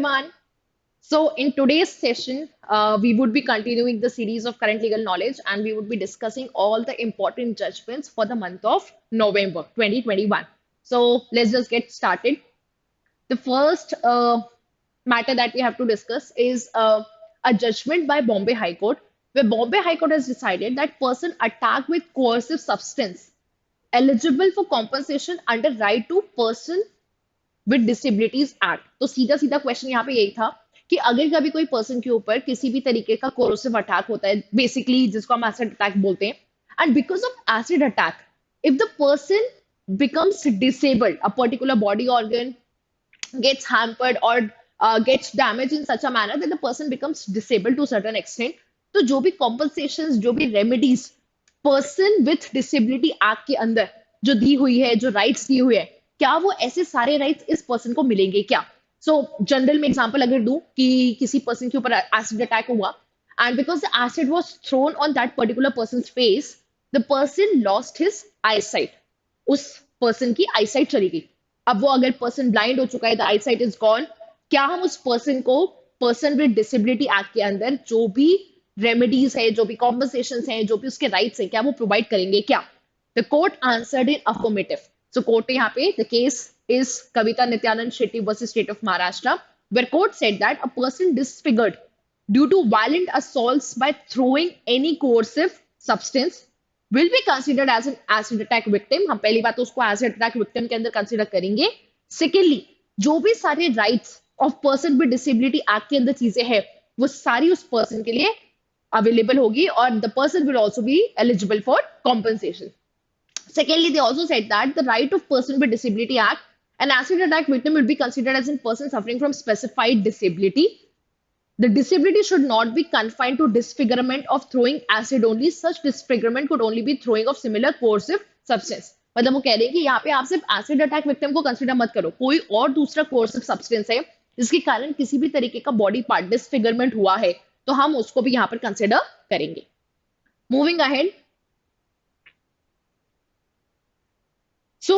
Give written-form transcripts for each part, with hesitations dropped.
everyone. So, in today's session, we would be continuing the series of current legal knowledge and we would be discussing all the important judgments for the month of November 2021. So, let's just get started. The first matter that we have to discuss is a judgment by Bombay High Court, where Bombay High Court has decided that person attacked with coercive substance eligible for compensation under right to person with disabilities act. तो सीधा सीधा question यहाँ पे यही था कि अगर कभी कोई पर्सन के ऊपर किसी भी तरीके का कोरोसिव अटैक होता है, बेसिकली जिसको हम एसिड अटैक बोलते हैं, and because of acid attack if the person becomes disabled, a particular body organ gets hampered or gets damaged in such a manner that the person becomes disabled to a certain extent, तो जो भी compensations, जो भी remedies person with disability act के अंदर जो दी हुई है, जो राइट्स दी हुई है, क्या वो ऐसे सारे राइट्स इस पर्सन को मिलेंगे क्या? सो जनरल में एग्जांपल अगर दूं कि किसी पर्सन के ऊपर एसिड अटैक हुआ and because the acid was thrown on that particular person face, the person lost his eyesight, उस पर्सन की आईसाइट चली गई। अब वो अगर पर्सन ब्लाइंड हो चुका है, द आईसाइट इज गॉन, क्या हम उस पर्सन को पर्सन विद डिसेबिलिटी एक्ट के अंदर जो भी रेमेडीज है, जो भी कॉम्पनसेशन है, जो भी उसके राइट्स है, क्या वो प्रोवाइड करेंगे क्या? The court answered in affirmative. So court यहाँ पे the case is Kavita Nityanand Shetty versus state of Maharashtra, where court said that a person disfigured due to violent assaults by throwing any corrosive substance will be considered as an acid attack victim. हम पहली बात तो उसको acid attack victim के अंदर consider करेंगे। Secondly, जो भी सारे rights of person with disability act के अंदर चीजें हैं, वो सारी उस पर्सन के लिए available hogi, or the person will also be eligible for compensation. Secondly, they also said that the right of person with disability act, an acid attack victim will be considered as a person suffering from specified disability. The disability should not be confined to disfigurement of throwing acid only. Such disfigurement could only be throwing of similar coercive substance. मतलब वो कह रहे हैं कि यहाँ पे आप सिर्फ एसिड अटैक विक्टिम को कंसिडर मत करो, कोई और दूसरा कोर्सिव सब्सटेंस है जिसके कारण किसी भी तरीके का बॉडी पार्ट डिसफिगरमेंट हुआ है, तो हम उसको भी यहां पर कंसिडर करेंगे। Moving ahead, so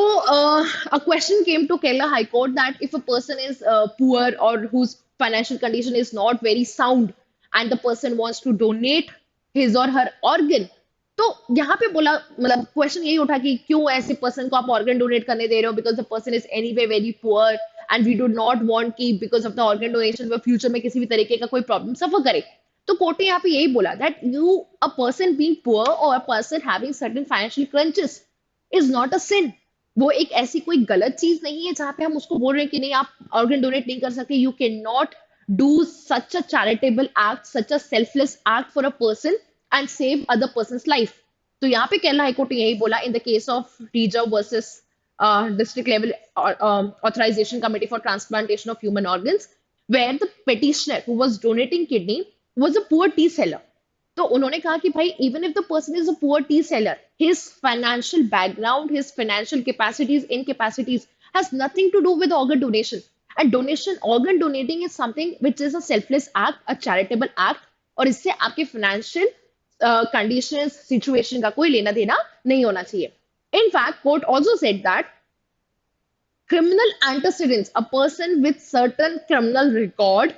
a question came to Kerala High Court that if a person is poor or whose financial condition is not very sound and the person wants to donate his or her organ, तो यहाँ पे बोला, मतलब question यही उठा कि क्यों ऐसे पर्सन को आप ऑर्गन डोनेट करने दे रहे हो, because the person is anyway very poor and we do not want कि because of the organ donation वो फ्यूचर में किसी भी तरीके का कोई प्रॉब्लम सफर करे। तो कोर्ट ने यहाँ पे यही बोला that you a person being poor और a person having certain financial crunches is not a sin. वो एक ऐसी कोई गलत चीज नहीं है जहां पे हम उसको बोल रहे हैं कि नहीं आप ऑर्गन डोनेट नहीं कर सकते। You can not do such a charitable act, such a selfless act for a person and save other persons life. तो यहाँ पे केरला हाईकोर्ट ने यही बोला in the case of reserve versus district level authorization committee for transplantation of human organs, where the petitioner who was donating kidney was a poor tea seller. तो उन्होंने कहा कि भाई even if the person is a poor tea seller, his financial background, his financial capacities, incapacities has nothing to do with organ donation. And donation, organ donating is something which is a selfless act, a charitable act, और इससे आपके financial conditions, situation का कोई लेना देना नहीं होना चाहिए। In fact, court also said that criminal antecedents, a person with certain criminal record,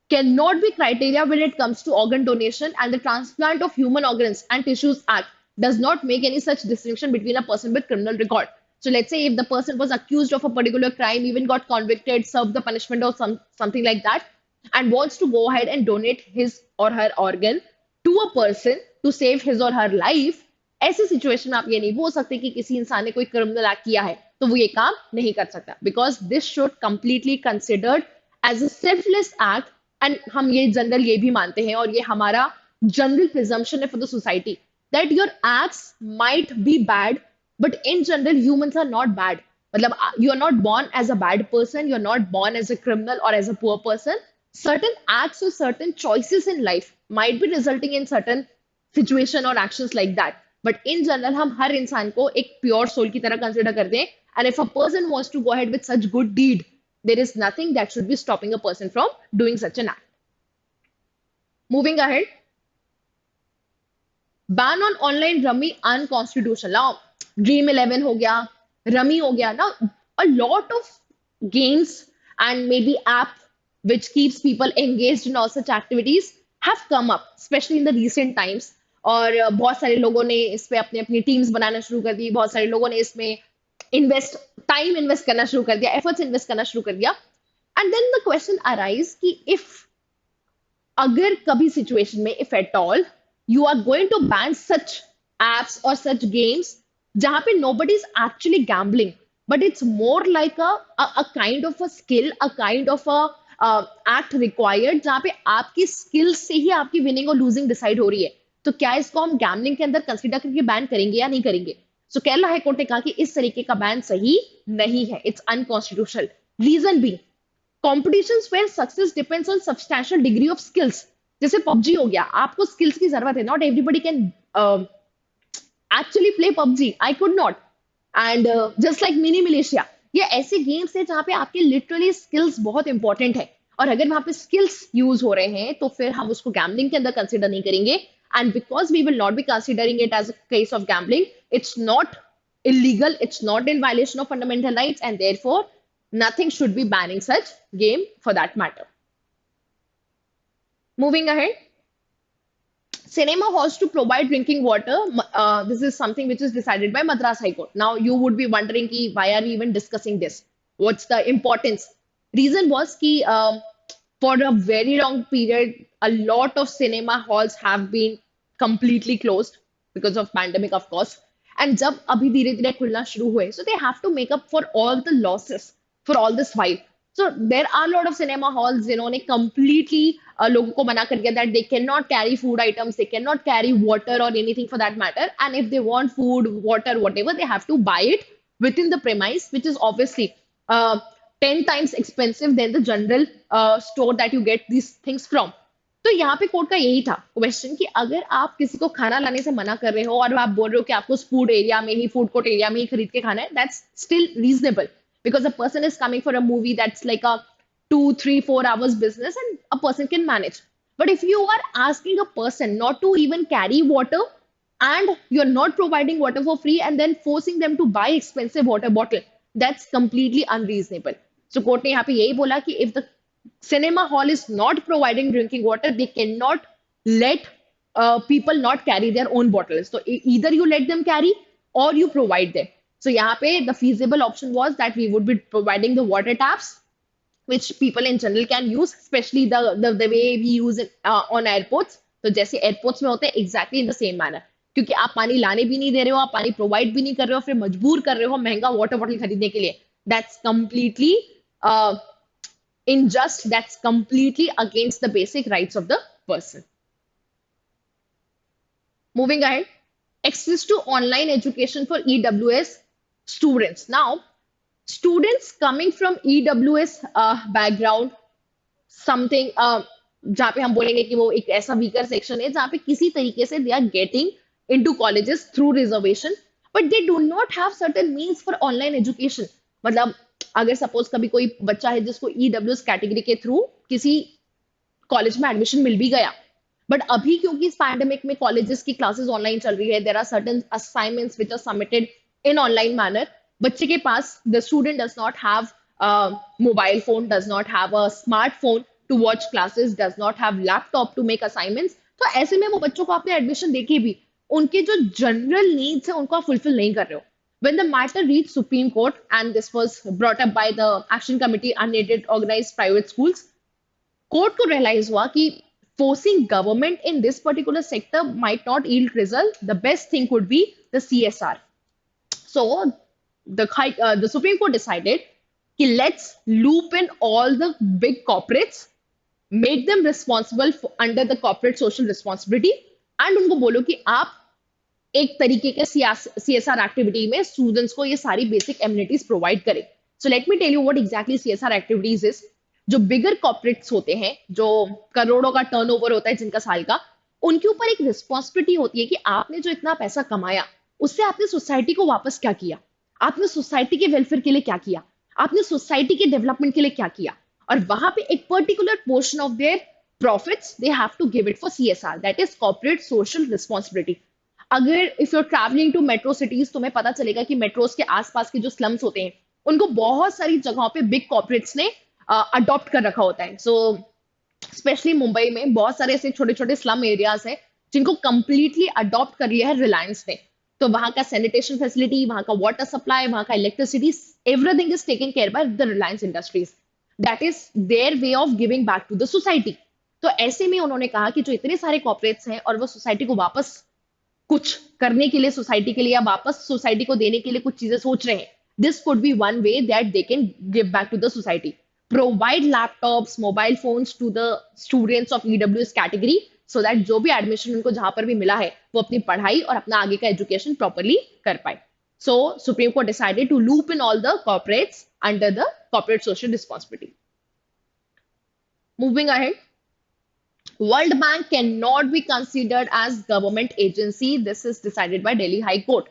cannot be criteria when it comes to organ donation, and the Transplant of Human Organs and Tissues Act does not make any such distinction between a person with criminal record. So let's say if the person was accused of a particular crime, even got convicted, served the punishment or something like that, and wants to go ahead and donate his or her organ to a person to save his or her life, ऐसी situation में आप ये नहीं बोल सकते कि किसी इंसान ने कोई क्रिमिनल एक्ट किया है तो वो ये काम नहीं कर सकता, because this should completely considered as a selfless act. And हम ये जनरल ये भी मानते हैं और ये हमारा जनरल प्रिजम्पशन है for the society that your acts might be bad, but in general humans are not bad. मतलब you are not born as a bad person, you are not born as a criminal or as a poor person. Certain acts or certain choices in life might be resulting in certain situation or actions like that, but in general हम हर इंसान को एक pure soul की तरह consider करते हैं, and if a person wants to go ahead with such good deed, there is nothing that should be stopping a person from doing such an act. Moving ahead, ban on online rummy unconstitutional. Now Dream 11 हो गया, rummy हो गया, now a lot of games and maybe app which keeps people engaged in all such activities have come up, especially in the recent times. और बहुत सारे लोगों ने इस पे अपनी अपनी टीम्स बनाना शुरू कर दी, बहुत सारे लोगों ने इसमें इन्वेस्ट टाइम इन्वेस्ट करना शुरू कर दिया, एफर्ट्स इन्वेस्ट करना शुरू कर दिया. And then the question arise कि इफ अगर कभी सिचुएशन में if at all you are going to ban such apps और सच गेम्स जहां पे nobody is actually gambling, but it's more like a kind of a skill, a kind of a act required जहां पे आपकी skill से ही आपकी winning और losing decide हो रही है. तो क्या इसको हम गैम्बलिंग के अंदर कंसिडर करके बैन करेंगे या नहीं करेंगे? सो केरला हाईकोर्ट ने कहा कि इस तरीके का बैन सही नहीं है, it's unconstitutional. Reason be competitions where success depends on substantial degree of skills. जैसे पबजी हो गया, आपको स्किल्स की जरूरत है, not everybody can actually play PUBG, I could not. And just like mini militia, ये ऐसे गेम्स है जहां पे आपके लिटरली स्किल्स बहुत इंपॉर्टेंट है, और अगर वहां पे स्किल्स यूज हो रहे हैं तो फिर हम उसको गैम्बलिंग के अंदर कंसिडर नहीं करेंगे. And because we will not be considering it as a case of gambling, it's not illegal, it's not in violation of fundamental rights, and therefore nothing should be banning such game for that matter. Moving ahead, cinema halls to provide drinking water. This is something which is decided by Madras High Court. Now you would be wondering ki, why are we even discussing this? What's the importance? Reason was ki for a very long period, a lot of cinema halls have been completely closed because of pandemic, of course. And जब अभी धीरे धीरे खुलना शुरू हुए, so they have to make up for all the losses for all this while. So there are a lot of cinema halls जिन्होंने completely लोगों को मना कर दिया that they cannot carry food items, they cannot carry water or anything for that matter. And if they want food, water, whatever, they have to buy it within the premise, which is obviously 10 times expensive than the general store that you get these things from. तो यहाँ पे court का यही था question कि अगर आप किसी को खाना लाने से मना कर रहे हो और आप बोल रहे हो कि आपको फूड एरिया में ही, फूड कोर्ट एरिया में ही खरीद के खाना है, that's still reasonable because a person is coming for a movie that's like a 2, 3, 4 hours business and a person can manage. But if you are asking a person not to even carry water and you're not providing water for free and then forcing them to buy expensive water bottle, that's completely unreasonable. So court ने यहाँ पे यही बोला कि if the cinema hall is not providing drinking water, they cannot let people not carry their own bottles. So either you let them carry or you provide them. So यहाँ पे the feasible option was that we would be providing the water taps, which people in general can use, especially the way we use it on airports. तो जैसे airports में होते हैं exactly in the same manner. क्योंकि आप पानी लाने भी नहीं दे रहे हो, आप पानी प्रोवाइड भी नहीं कर रहे हो, फिर मजबूर कर रहे हो महंगा वाटर बॉटल खरीदने के लिए. That's completely unjust. That's completely against the basic rights of the person. Moving ahead, access to online education for EWS students. Now, students coming from EWS background, something जहाँ पे हम बोलेंगे कि वो एक ऐसा वीकर सेक्शन है जहाँ पे किसी तरीके से they are getting into colleges through reservation, but they do not have certain means for online education. मतलब अगर सपोज कभी कोई बच्चा है जिसको ईडब्ल्यूएस कैटेगरी के थ्रू किसी कॉलेज में एडमिशन मिल भी गया, बट अभी क्योंकि इस पैंडेमिक में कॉलेजेस की क्लासेस ऑनलाइन चल रही है, there are certain assignments which are submitted in online manner. बच्चे के पास, the student does not have mobile phone, does not have a smartphone to watch classes, does not have laptop to make assignments. तो ऐसे में वो बच्चों को आपने एडमिशन देके भी उनके जो जनरल नीड्स है उनको आप फुलफिल नहीं कर रहे हो. When the matter reached Supreme Court, and this was brought up by the Action Committee Unaided Organized Private Schools, court को realize हुआ कि forcing government in this particular sector might not yield result. The best thing could be the CSR. So the Supreme Court decided कि let's loop in all the big corporates, make them responsible for, under the corporate social responsibility, and उनको बोलो कि आप एक तरीके के CSR activity में students को ये सारी बेसिक एमिनिटीज प्रोवाइड करें. So let me tell you what exactly CSR activities is. जो बिगर कॉर्पोरेट्स होते हैं, जो करोड़ों का टर्नओवर होता है जिनका साल का, उनके ऊपर एक रिस्पॉन्सिबिलिटी होती है कि आपने जो इतना पैसा कमाया उससे आपने सोसाइटी को वापस क्या किया, आपने सोसाइटी के वेलफेयर के लिए क्या किया, आपने सोसाइटी के डेवलपमेंट के लिए क्या किया. और वहां पे एक particular portion of their profits they have to give it for CSR, that is corporate social responsibility. अगर if you're travelling to metro cities, तुम्हें पता चलेगा कि मेट्रोस के आसपास के जो स्लम्स होते हैं उनको बहुत सारी जगहों पे बिग कॉर्पोरेट्स ने अडॉप्ट कर रखा होता है. सो स्पेशली मुंबई में बहुत सारे ऐसे छोटे छोटे स्लम एरियाज हैं जिनको कंप्लीटली अडॉप्ट कर लिया है रिलायंस ने. तो वहां का सैनिटेशन फैसिलिटी, वहां का वाटर सप्लाई, वहां का electricity, everything is taken care by the Reliance Industries. That is their way of giving back to the society. तो ऐसे में उन्होंने कहा कि जो इतने सारे कॉर्पोरेट्स हैं और वो सोसाइटी को वापस कुछ करने के लिए, सोसाइटी के लिए या वापस सोसाइटी को देने के लिए कुछ चीजें सोच रहे हैं, this could be one way that they can give back to the society. Provide laptops, mobile phones to the students of EWS category, so that जो भी एडमिशन उनको जहां पर भी मिला है वो अपनी पढ़ाई और अपना आगे का एजुकेशन प्रॉपरली कर पाए. So Supreme Court decided to loop in all the corporates under the corporate social responsibility. Moving ahead, World Bank cannot be considered as government agency. This is decided by Delhi High Court.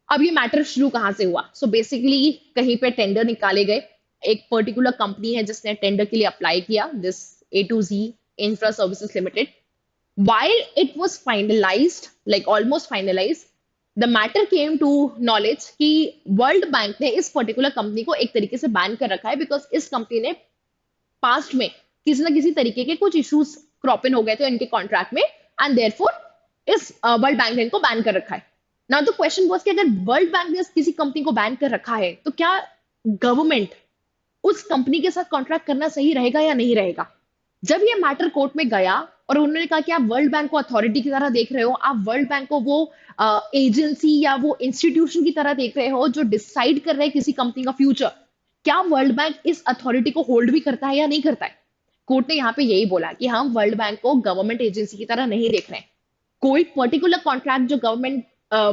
अब ये matter शुरू कहाँ से हुआ? So basically कहीं पे tender निकाले गए, एक पर्टिकुलर कंपनी है जिसने टेंडर के लिए अप्लाई किया, this A to Z infra services limited. While it was finalized, like almost finalized, the matter came to knowledge कि वर्ल्ड बैंक ने इस पर्टिकुलर कंपनी को एक तरीके से बैन कर रखा है बिकॉज इस कंपनी ने पास्ट में किसी ना किसी तरीके के कुछ इश्यूज क्रॉप इन हो गए थे इनके कॉन्ट्रैक्ट में, एंड देयरफॉर इस वर्ल्ड बैंक ने इनको बैन कर रखा है. नाउ द क्वेश्चन वाज कि अगर वर्ल्ड बैंक ने किसी कंपनी को बैन कर रखा है तो क्या गवर्नमेंट उस कंपनी के साथ कॉन्ट्रैक्ट करना सही रहेगा या नहीं रहेगा? जब ये मैटर कोर्ट में गया और उन्होंने कहा कि आप वर्ल्ड बैंक को अथॉरिटी की तरह देख रहे हो, आप वर्ल्ड बैंक को वो एजेंसी या वो इंस्टीट्यूशन की तरह देख रहे हो जो डिसाइड कर रहे हैं किसी कंपनी का फ्यूचर, क्या वर्ल्ड बैंक इस अथॉरिटी को होल्ड भी करता है या नहीं करता है? कोर्ट ने यहाँ पे यही बोला कि हम वर्ल्ड बैंक को गवर्नमेंट एजेंसी की तरह नहीं देख रहे हैं. कोई पर्टिकुलर कॉन्ट्रैक्ट जो गवर्नमेंट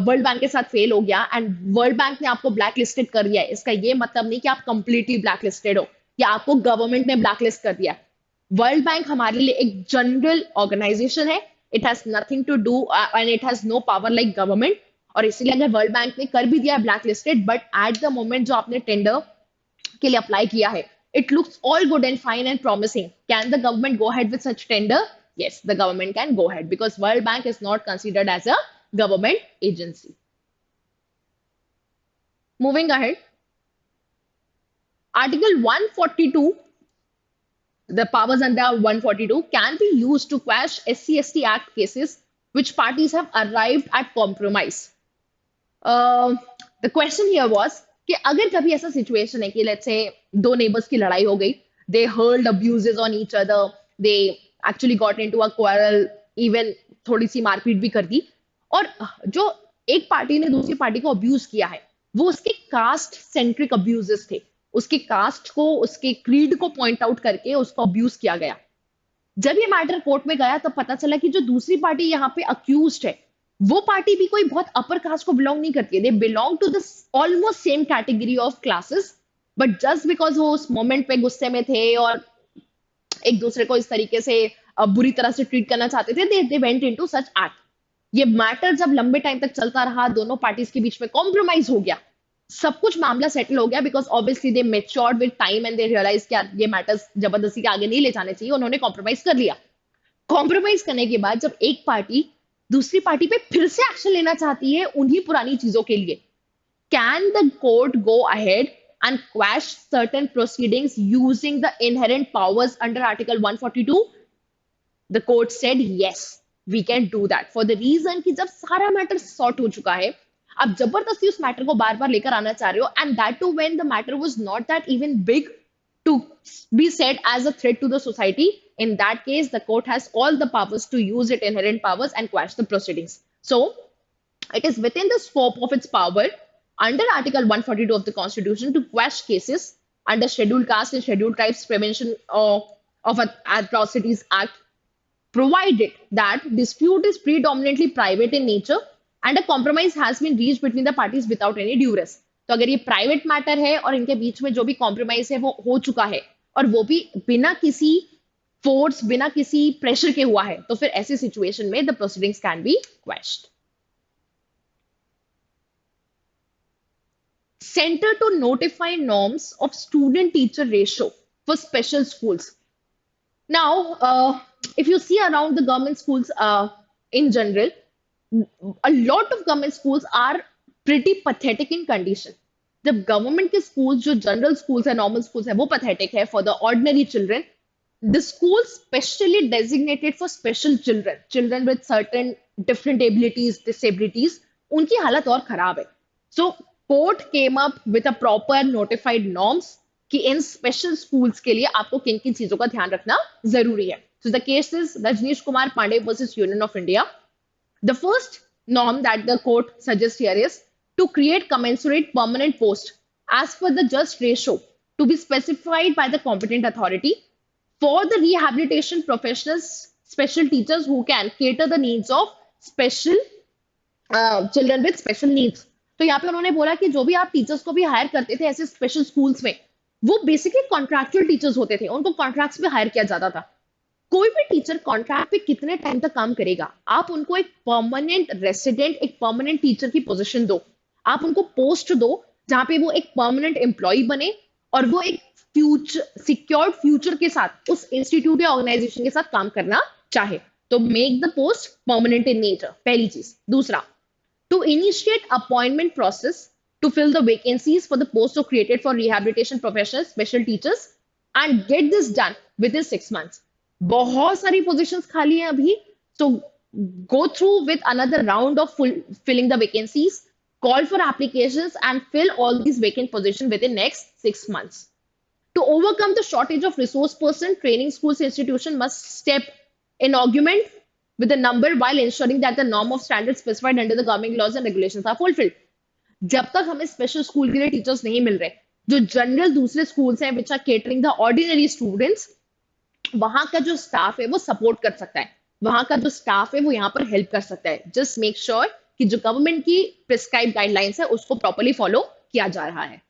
वर्ल्ड बैंक के साथ फेल हो गया एंड वर्ल्ड बैंक ने आपको ब्लैक लिस्टेड कर दिया है, इसका ये मतलब नहीं कि आप कंप्लीटली ब्लैक लिस्टेड हो या आपको गवर्नमेंट ने ब्लैक लिस्ट कर दिया. वर्ल्ड बैंक हमारे लिए एक जनरल ऑर्गेनाइजेशन है, it has nothing to do and it has no power like government. और इसीलिए अगर वर्ल्ड बैंक ने कर भी दिया black listed, but at the moment जो आपने टेंडर के लिए अप्लाई किया है, it looks all good and fine and promising. Can the government go ahead with such tender? Yes, the government can go ahead because World Bank is not considered as a government agency. Moving ahead, Article 142, the powers under 142 can be used to quash SC/ST Act cases which parties have arrived at compromise. The question here was कि अगर कभी ऐसा situation है कि let's say दो neighbours की लड़ाई हो गई, they hurled abuses on each other, they actually got into a quarrel, even थोड़ी सी मारपीट भी कर दी, और जो एक पार्टी ने दूसरी पार्टी को अब्यूज किया है वो उसके कास्ट सेंट्रिक अब्यूजेस थे, उसके कास्ट को, उसके क्रीड को पॉइंट आउट करके उसको अब्यूज किया गया. जब ये मैटर कोर्ट में गया तब पता चला कि जो दूसरी पार्टी यहाँ पे अक्यूज्ड है वो पार्टी भी कोई बहुत अपर कास्ट को बिलोंग नहीं करती है. They belong to the almost same category of classes, but just because वो उस मोमेंट पे गुस्से में थे और एक दूसरे को इस तरीके से बुरी तरह से ट्रीट करना चाहते थे, they went into such act. ये मैटर जब लंबे टाइम तक चलता रहा, दोनों पार्टीज के बीच में कॉम्प्रोमाइज हो गया, सब कुछ मामला सेटल हो गया because obviously they matured with time and they realise कि ये मैटर्स जबरदस्ती के आगे नहीं ले जाने चाहिए, उन्होंने कॉम्प्रोमाइज कर लिया. कॉम्प्रोमाइज करने के बाद जब एक पार्टी दूसरी पार्टी पे फिर से एक्शन लेना चाहती है उन्हीं पुरानी चीजों के लिए, can the court go ahead and quash certain proceedings using the inherent powers under Article 142? The court said yes, we can do that for the reason कि जब सारा मैटर सॉर्ट हो चुका है, अब जबरदस्ती उस मैटर को बार बार लेकर आना चाह रहे हो, and that too when the matter was not that even big to be said as a threat to the society. In that case, the court has all the powers to use its inherent powers and quash the proceedings. So, it is within the scope of its power under Article 142 of the Constitution to quash cases under Scheduled Caste and Scheduled Tribes Prevention of Atrocities Act, provided that dispute is predominantly private in nature and a compromise has been reached between the parties without any duress. तो अगर ये private matter है और इनके बीच में जो भी compromise है वो हो चुका है और वो भी बिना किसी फोर्स, बिना किसी प्रेशर के हुआ है, तो फिर ऐसी सिचुएशन में the proceedings can be questioned. Center to notify norms of student-teacher ratio for special schools. Now, if you see around the government schools in general, a lot of government schools are pretty pathetic in condition. जब government के schools, जो general schools है, normal schools है, वो pathetic है for the ordinary children, the school specially designated for special children, children with certain different abilities, disabilities, उनकी हालत और खराब है. So court came up with a proper notified norms कि इन स्पेशल स्कूल्स के लिए आपको किन किन चीजों का ध्यान रखना जरूरी है. So the case is Rajneesh Kumar Pandey versus Union of India. The first norm that the court suggests here is to create commensurate permanent post as per the just ratio to be specified by the competent authority for the rehabilitation professionals, special teachers who can cater the needs of special children with special needs. तो यहाँ पे उन्होंने बोला कि जो भी आप teachers को भी हायर करते थे ऐसे स्पेशल स्कूल्स में, वो बेसिकली कॉन्ट्रैक्चुअल टीचर्स होते थे, उनको कॉन्ट्रैक्ट्स पे हायर किया जाता था. कोई भी टीचर कॉन्ट्रैक्ट पे कितने टाइम तक काम करेगा, आप उनको एक परमानेंट रेसिडेंट, एक परमानेंट टीचर की पोजीशन दो, आप उनको पोस्ट दो जहां पे वो एक परमानेंट एम्प्लॉय बने और वो एक फ्यूचर, सिक्योर्ड फ्यूचर के साथ उस इंस्टीट्यूट या ऑर्गेनाइजेशन के साथ काम करना चाहे. तो make the post permanent in nature, पहली चीज. दूसरा, to initiate appointment process to fill the vacancies for the posts so created for rehabilitation professionals, special teachers, and get this done within 6 months. बहुत सारी positions खाली हैं अभी, so go through with another round of filling the vacancies, call for applications and fill all these vacant positions within next 6 months. To overcome the shortage of resource person, training schools institution must step in augment with a number while ensuring that the norm of standards specified under the governing laws and regulations are fulfilled. जब तक हमें special school के लिए teachers नहीं मिल रहे, जो general दूसरे schools हैं which are catering the ordinary students, वहां का जो स्टाफ है वो सपोर्ट कर सकता है, वहां का जो स्टाफ है वो यहाँ पर हेल्प कर सकता है. जस्ट मेक श्योर कि जो गवर्नमेंट की प्रिस्क्राइब गाइडलाइंस है उसको प्रॉपर्ली फॉलो किया जा रहा है.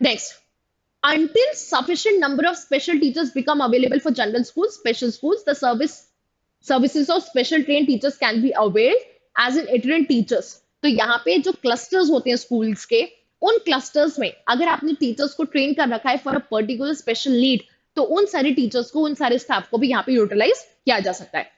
Next, until sufficient number of special teachers become available for general schools, special schools, the services of special trained teachers can be availed as an itinerant teachers. तो यहाँ पे जो क्लस्टर्स होते हैं स्कूल्स के, उन क्लस्टर्स में अगर आपने टीचर्स को ट्रेन कर रखा है for a particular special need, तो उन सारे टीचर्स को, उन सारे स्टाफ को भी यहाँ पे यूटिलाइज किया जा सकता है.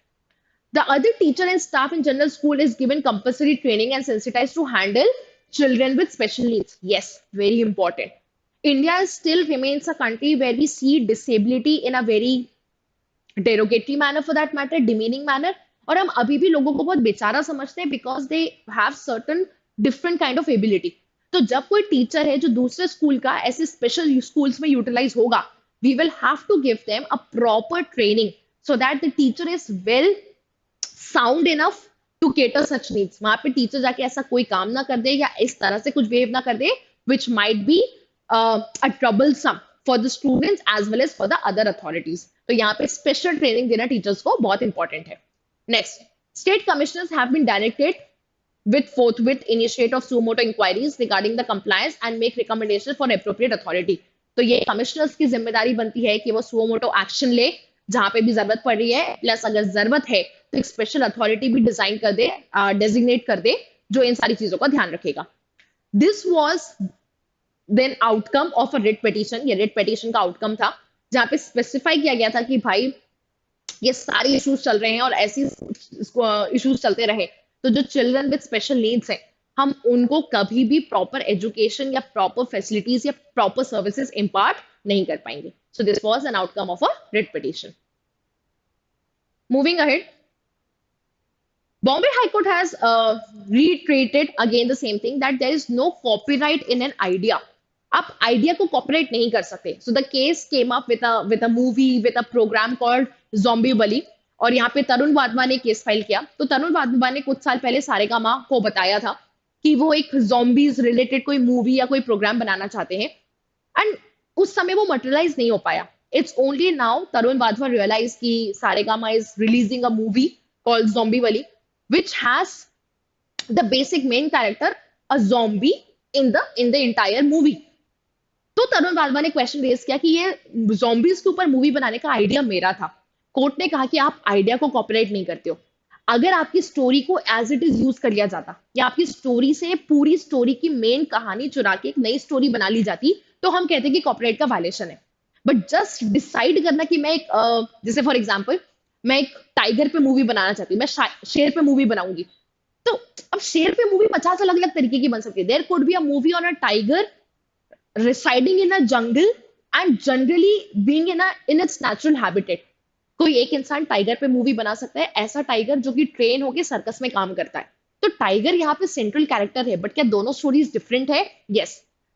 The other teacher and staff in general school is given compulsory training and sensitized to handle children with special needs. Yes, very important. India still remains a country where we see disability in a very derogatory manner, for that matter, demeaning manner. और हम अभी भी लोगों को बहुत बेचारा समझते हैं because they have certain different kind of ability. तो जब कोई टीचर है जो दूसरे स्कूल का ऐसे स्पेशल स्कूल्स में यूटिलाइज होगा, we will have to give them a proper training so that the teacher is well sound enough to cater such needs. वहां पे टीचर जाके ऐसा कोई काम ना कर दे या इस तरह से कुछ बिहेव ना कर दे which might be a troublesome for the students as well as for the other authorities. तो यहाँ पे स्पेशल ट्रेनिंग देना टीचर्स को बहुत इंपॉर्टेंट है. Next, state commissioners have been directed with forthwith initiate of suo motu inquiries regarding the compliance and make recommendations for appropriate authority. तो ये commissioners की जिम्मेदारी बनती है कि वो suo motu एक्शन ले जहां पे भी जरूरत पड़ रही है, प्लस अगर जरूरत है तो एक स्पेशल अथॉरिटी भी डिजाइन कर दे, डेजिग्नेट कर दे जो इन सारी चीजों का ध्यान रखेगा. This was then outcome of a writ petition. ये रिट पिटीशन का आउटकम था जहां पे स्पेसिफाई किया गया था कि भाई ये सारे इश्यूज चल रहे हैं और ऐसी इश्यूज चलते रहे तो जो चिल्ड्रन विद स्पेशल नीड्स हैं हम उनको कभी भी प्रॉपर एजुकेशन या प्रॉपर फैसिलिटीज या प्रॉपर सर्विसेज इम्पार्ट नहीं कर पाएंगे. So this was an outcome of a writ petition. Moving ahead, Bombay High Court has reiterated again the same thing that there is no copyright in an idea. आप idea को copyright नहीं कर सकते. So the case came up with a movie, with a program called Zombivli, और यहाँ पे तरुण वाधवा ने case file किया. तो तरुण वाधवा ने कुछ साल पहले सारेगामा को बताया था कि वो एक ज़ॉम्बीज रिलेटेड कोई मूवी या कोई प्रोग्राम बनाना चाहते हैं, एंड उस समय वो मटेरियलाइज नहीं हो पाया. It's only now Tarun Wadhwa realise कि Saregama is releasing a movie called Zombivli which has the basic main character a zombie in the entire movie. तो तरुण वाधवा ने क्वेश्चन रेज किया कि ये zombies के ऊपर मूवी बनाने का आइडिया मेरा था. कोर्ट ने कहा कि आप आइडिया को कॉपीराइट नहीं करते हो. अगर आपकी स्टोरी को एज इट इज यूज कर लिया जाता या आपकी स्टोरी से पूरी स्टोरी की मेन कहानी चुरा के एक नई स्टोरी बना ली जाती तो हम कहते कि कॉपीराइट का वायलेशन है. बट जस्ट डिसाइड करना कि मैं एक जैसे फॉर एग्जाम्पल मैं एक टाइगर पे मूवी बनाना चाहती हूँ, मैं शेर पे मूवी बनाऊंगी, तो अब शेर पे मूवी 50 अलग अलग तरीके की बन सकती है. There could be a movie on a tiger residing in a jungle and generally being in its natural habitat. कोई एक इंसान टाइगर पे मूवी बना सकता है, ऐसा टाइगर जो कि ट्रेन होके सर्कस में काम करता है. तो टाइगर यहाँ पे सेंट्रल कैरेक्टर है, बट क्या दोनों स्टोरीज डिफरेंट है? Yes.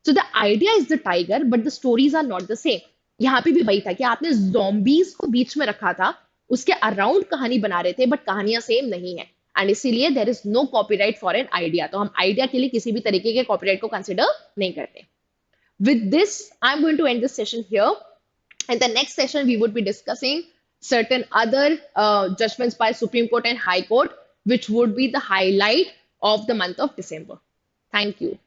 So the idea is the tiger but the stories are not the same. यहाँ पे भी वही था कि आपने zombies को बीच में रखा था, उसके अराउंड कहानी बना रहे थे, बट कहानियां सेम नहीं है. एंड इसीलिए there is no copyright for an idea. तो हम आइडिया के लिए किसी भी तरीके के कॉपीराइट को कंसिडर नहीं करते. With this, I'm going to end this session here. In the next session, we would be discussing certain other judgments by Supreme Court and High Court, which would be the highlight of the month of December. Thank you.